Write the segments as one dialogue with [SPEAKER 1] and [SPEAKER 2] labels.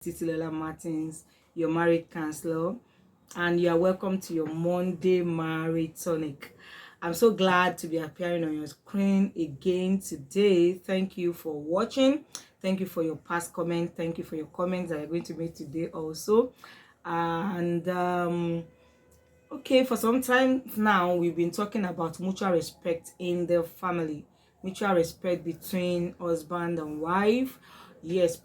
[SPEAKER 1] Titilola Martins, your marriage counselor, and you are welcome to your Monday Marriage Tonic. I'm so glad to be appearing on your screen again today. Thank you for watching. Thank you for your past comments. Thank you for your comments that you're going to make today also. And okay, for some time now, we've been talking about mutual respect in the family, mutual respect between husband and wife. Yes,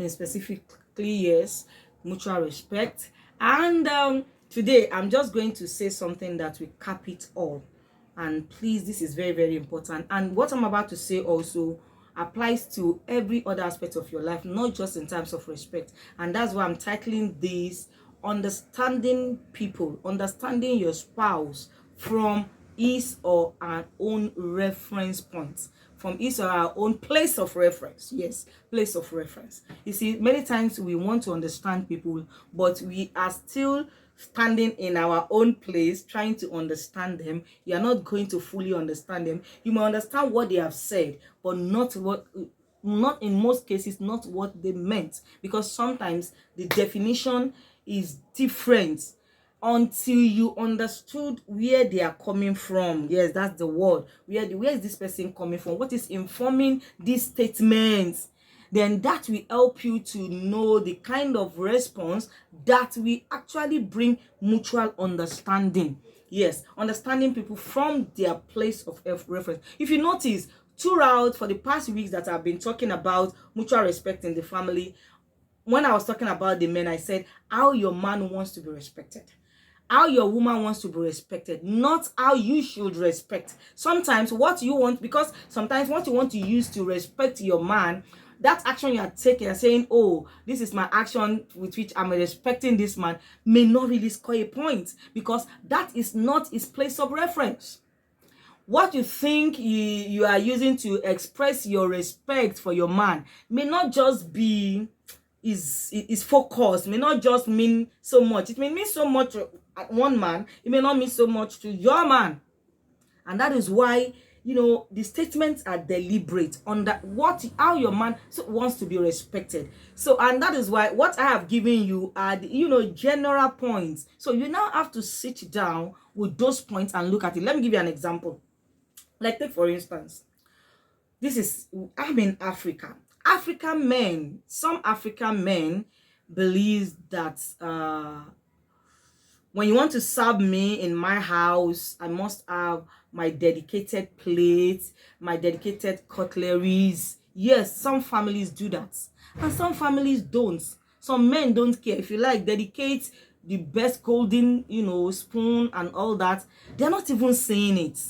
[SPEAKER 1] specifically, yes, mutual respect. And today, I'm just going to say something that will cap it all. And please, this is very, very important. And what I'm about to say also applies to every other aspect of your life, not just in terms of respect. And that's why I'm titling this Understanding People, Understanding Your Spouse from his or our own reference points, from his or our own place of reference. Yes, place of reference. You see, many times we want to understand people, but we are still standing in our own place trying to understand them. You are not going to fully understand them. You may understand what they have said, but not in most cases, not what they meant, because sometimes the definition is different until you understood where they are coming from. Yes, that's the word. Where is this person coming from? What is informing these statements? Then that will help you to know the kind of response that will actually bring mutual understanding. Yes, understanding people from their place of reference. If you notice, throughout for the past weeks that I've been talking about mutual respect in the family, when I was talking about the men, I said how your man wants to be respected, how your woman wants to be respected, not how you should respect. Sometimes what you want, because sometimes what you want to use to respect your man, that action you are taking and saying, oh, this is my action with which I'm respecting this man, may not really score a point, because that is not his place of reference. What you think you are using to express your respect for your man may not just be is focused, may not just mean so much. It may mean so much to one man, it may not mean so much to your man. And that is why, the statements are deliberate on that, how your man wants to be respected. So, and that is why what I have given you are the, general points. So you now have to sit down with those points and look at it. Let me give you an example. Like, take for instance, I'm in Africa. Some African men believe that when you want to serve me in my house, I must have my dedicated plates, my dedicated cutleries. Yes, some families do that, and some families don't. Some men don't care. If you like, dedicate the best golden, spoon and all that. They're not even saying it.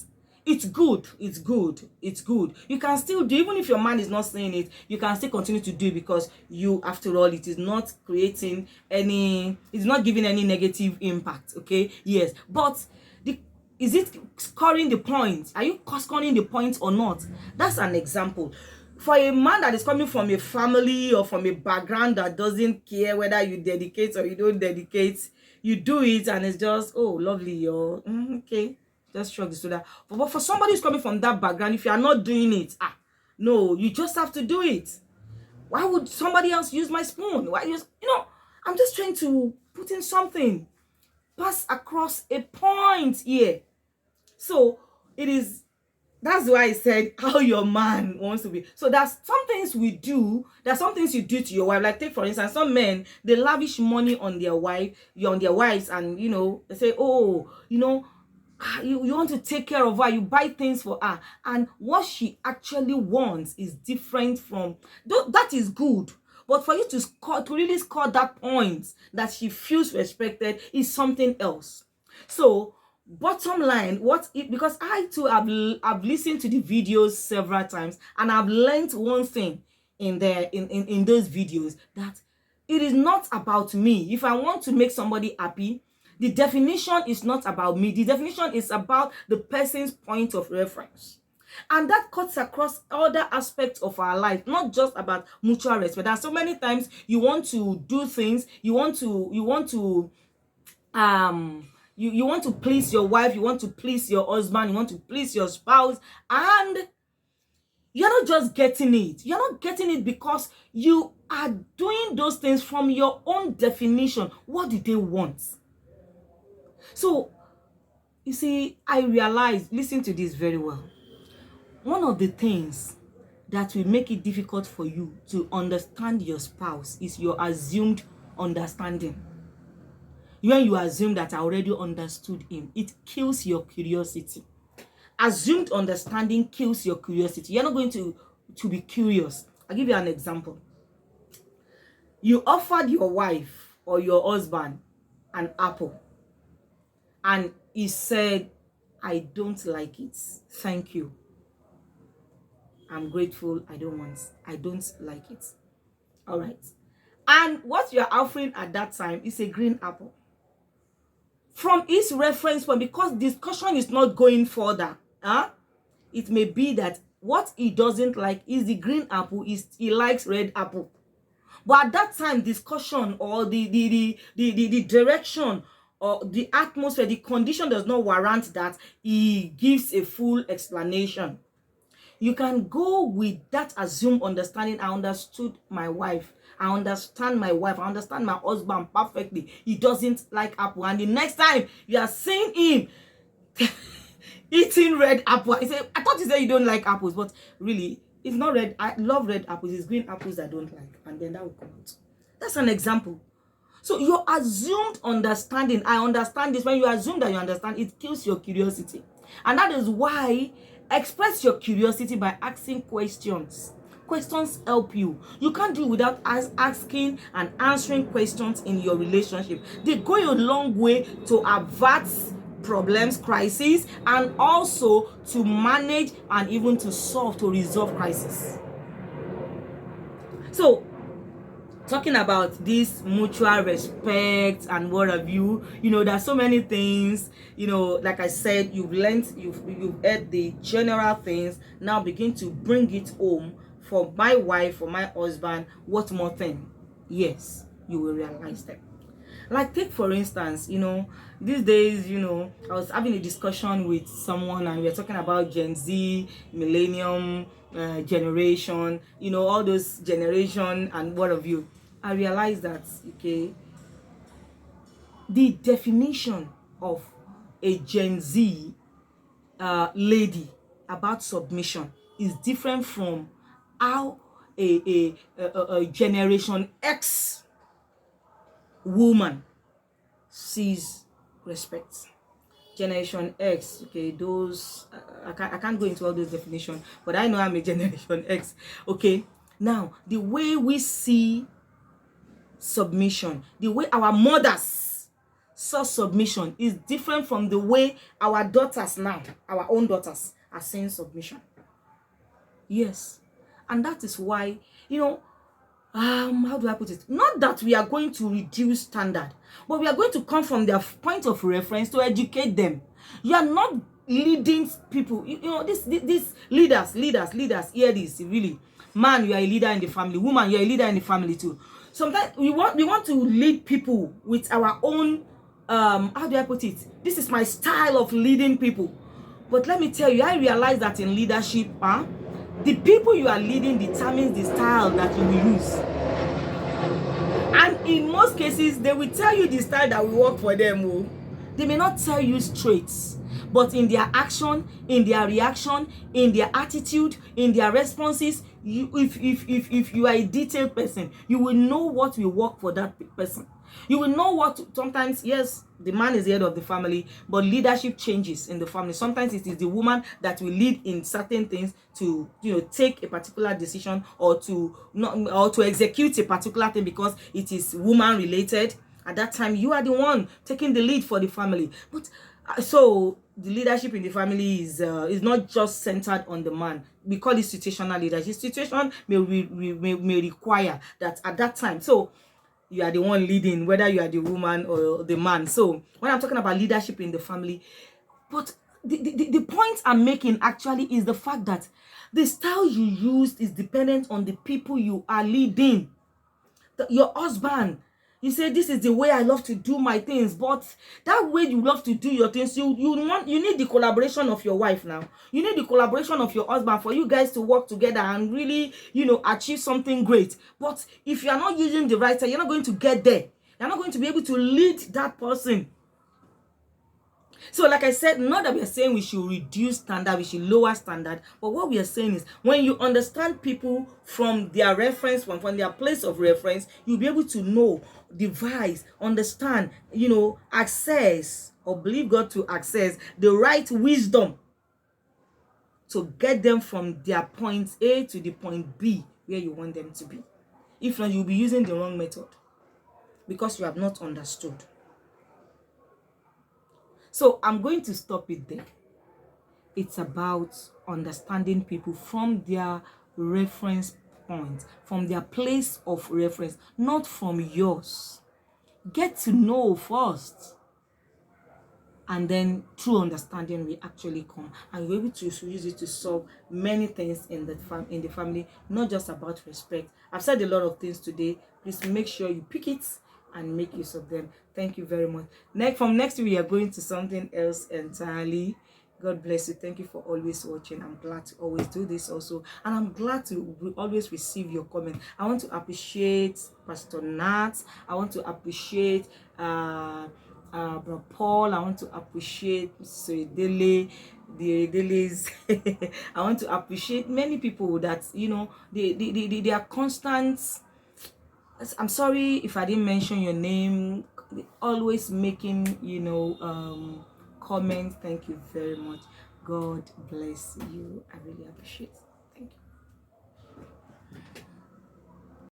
[SPEAKER 1] It's good. You can still do, even if your man is not saying it, you can still continue to do it, because you, after all, it is not it's not giving any negative impact. Okay, yes, but is it scoring the point? Are you scoring the point or not? That's an example. For a man that is coming from a family or from a background that doesn't care whether you dedicate or you don't dedicate, you do it and it's just, oh, lovely, you're okay, just shrug the shoulder. But for somebody who's coming from that background, if you are not doing it, no, you just have to do it. Why would somebody else use my spoon? Why use, I'm just trying to put in something, pass across a point here. So that's why I said how your man wants to be. So there's some things we do, there's some things you do to your wife. Like, take for instance, some men, they lavish money on their wives, and they say, oh, you want to take care of her, you buy things for her, and what she actually wants is different from that. Is good, but for you to really score that point that she feels respected is something else. So bottom line, because I too have listened to the videos several times, and I've learned one thing in those videos, that it is not about me. If I want to make somebody happy, the definition is not about me. The definition is about the person's point of reference. And that cuts across other aspects of our life, not just about mutual respect. And so many times you want to do things, you want to please your wife, you want to please your husband, you want to please your spouse, and You're not just getting it. You're not getting it because you are doing those things from your own definition. What do they want? So, you see, I realized, listen to this very well. One of the things that will make it difficult for you to understand your spouse is your assumed understanding. When you assume that I already understood him, it kills your curiosity. Assumed understanding kills your curiosity. You're not going to be curious. I'll give you an example. You offered your wife or your husband an apple, and he said, I don't like it. Thank you. I'm grateful. I don't like it. All right. And what you're offering at that time is a green apple. From his reference point, because discussion is not going further, it may be that what he doesn't like is the green apple, he likes red apple. But at that time, discussion or the direction or the atmosphere, the condition does not warrant that he gives a full explanation. You can go with that assumed understanding. I understood my wife. I understand my wife. I understand my husband perfectly. He doesn't like apple. And the next time you are seeing him eating red apple, I say, I thought you said you don't like apples, but really, it's not red. I love red apples. It's green apples I don't like. And then that will come out. That's an example. So your assumed understanding, I understand this. When you assume that you understand, it kills your curiosity. And that is why express your curiosity by asking questions. Questions help you. You can't do it without asking and answering questions in your relationship. They go a long way to avert problems, crises, and also to manage and even to solve, to resolve crisis. So, talking about this mutual respect and what have you, there's so many things, like I said, you've learned, you've heard the general things. Now begin to bring it home for my wife, for my husband. What more thing? Yes, you will realize them. Like, take for instance, these days, I was having a discussion with someone and we were talking about Gen Z, millennium generation, all those generation and what have you. I realized that, okay, the definition of a Gen Z lady about submission is different from how a Generation X woman sees respect. Generation X, okay, those I can't go into all those definitions, but I know I'm a Generation X. Okay, now the way we see submission, the way our mothers saw submission is different from the way our daughters now, our own daughters, are seeing submission. Yes, and that is why, how do I put it? Not that we are going to reduce standard, but we are going to come from their point of reference to educate them. You are not leading people. This leaders. Hear this, really. Man, you are a leader in the family. Woman, you are a leader in the family too. Sometimes we want to lead people with our own. How do I put it? This is my style of leading people. But let me tell you, I realize that in leadership, the people you are leading determines the style that you will use. And in most cases, they will tell you the style that will work for them. They may not tell you straight, but in their action, in their reaction, in their attitude, in their responses, if you are a detailed person, you will know what will work for that person. You will know what. Sometimes, yes, the man is the head of the family, but leadership changes in the family. Sometimes it is the woman that will lead in certain things to take a particular decision or to execute a particular thing because it is woman related. At that time, you are the one taking the lead for the family. But so the leadership in the family is not just centered on the man. We call it situational leadership. Situation may require that at that time. So you are the one leading, whether you are the woman or the man. So when I'm talking about leadership in the family, but the point I'm making actually is the fact that the style you use is dependent on the people you are leading. Your husband, You say, this is the way I love to do my things, but that way you love to do your things, you need the collaboration of your wife now. You need the collaboration of your husband for you guys to work together and really, achieve something great. But if you are not using the right side, you're not going to get there. You're not going to be able to lead that person. So like I said, not that we are saying we should reduce standard, we should lower standard, but what we are saying is when you understand people from their reference, from their place of reference, you'll be able to know, devise, understand, access, or believe God to access the right wisdom to get them from their point A to the point B where you want them to be. If not, you'll be using the wrong method because you have not understood. So I'm going to stop it there. It's about understanding people from their reference point, from their place of reference, not from yours. Get to know first. And then through understanding we actually come, and we're able to use it to solve many things in the family, not just about respect. I've said a lot of things today. Please make sure you pick it and make use of them. Thank you very much. From next week we are going to something else entirely. God bless you. Thank you for always watching. I'm glad to always do this also, and I'm glad to always receive your comment. I want to appreciate Pastor Nat. I want to appreciate Bro Paul. I want to appreciate Mr. Dele, the Deles. I want to appreciate many people that they are constant. I'm sorry if I didn't mention your name. Always making comments. Thank you very much. God bless you. I really appreciate it.